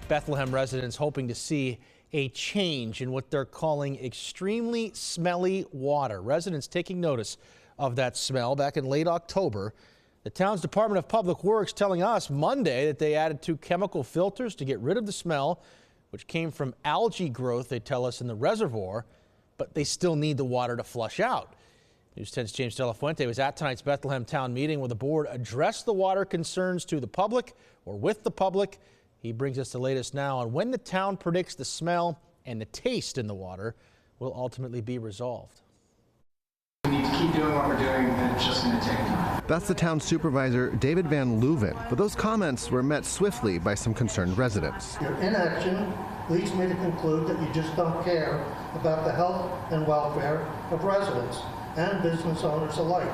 Bethlehem residents hoping to see a change in what they're calling extremely smelly water. Residents taking notice of that smell back in late October. The town's Department of Public Works telling us Monday that they added 2 chemical filters to get rid of the smell, which came from algae growth, they tell us, in the reservoir, but they still need the water to flush out. News 10's James De La Fuente was at tonight's Bethlehem Town meeting where the board addressed the water concerns to the public or with the public. He brings us the latest now on when the town predicts the smell and the taste in the water will ultimately be resolved. We need to keep doing what we're doing, and it's just going to take time. That's the town supervisor, David Van Leuven. But those comments were met swiftly by some concerned residents. Your inaction leads me to conclude that you just don't care about the health and welfare of residents and business owners alike.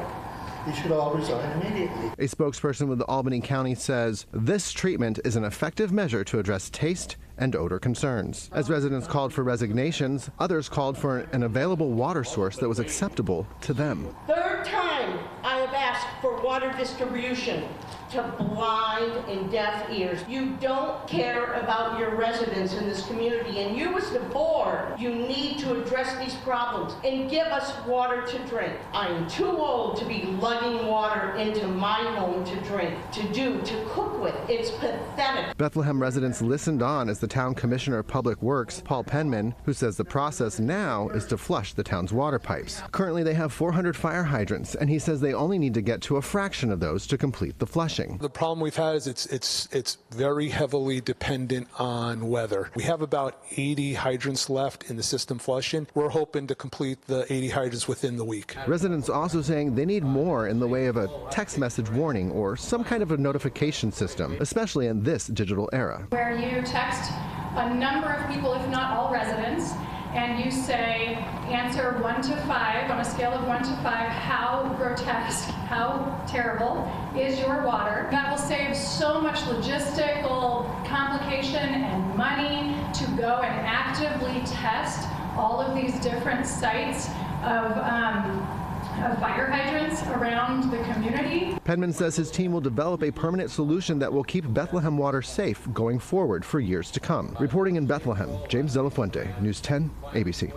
You should all resign immediately. A spokesperson with the Albany County says this treatment is an effective measure to address taste and odor concerns. As residents called for resignations, others called for an available water source that was acceptable to them. Third time I have asked for water distribution to blind and deaf ears. You don't care about your residents in this community, and you as the board, you need to address these problems and give us water to drink. I am too old to be lugging water into my home to drink, to cook with. It's pathetic. Bethlehem residents listened on as the town commissioner of public works, Paul Penman, who says the process now is to flush the town's water pipes. Currently they have 400 fire hydrants, and he says they only need to get to a fraction of those to complete the flushing. The problem we've had is it's very heavily dependent on weather. We have about 80 hydrants left in the system flushing. We're hoping to complete the 80 hydrants within the week. Residents also saying they need more in the way of a text message warning or some kind of a notification system, especially in this digital era. Where you text a number of people, if not all residents, and you say, answer 1 to 5, on a scale of 1 to 5, how grotesque, how terrible is your water? That will save so much logistical complication and money to go and actively test all of these different sites of fire hydrants around the community. Penman says his team will develop a permanent solution that will keep Bethlehem water safe going forward for years to come. Reporting in Bethlehem, James De La Fuente, News 10, ABC.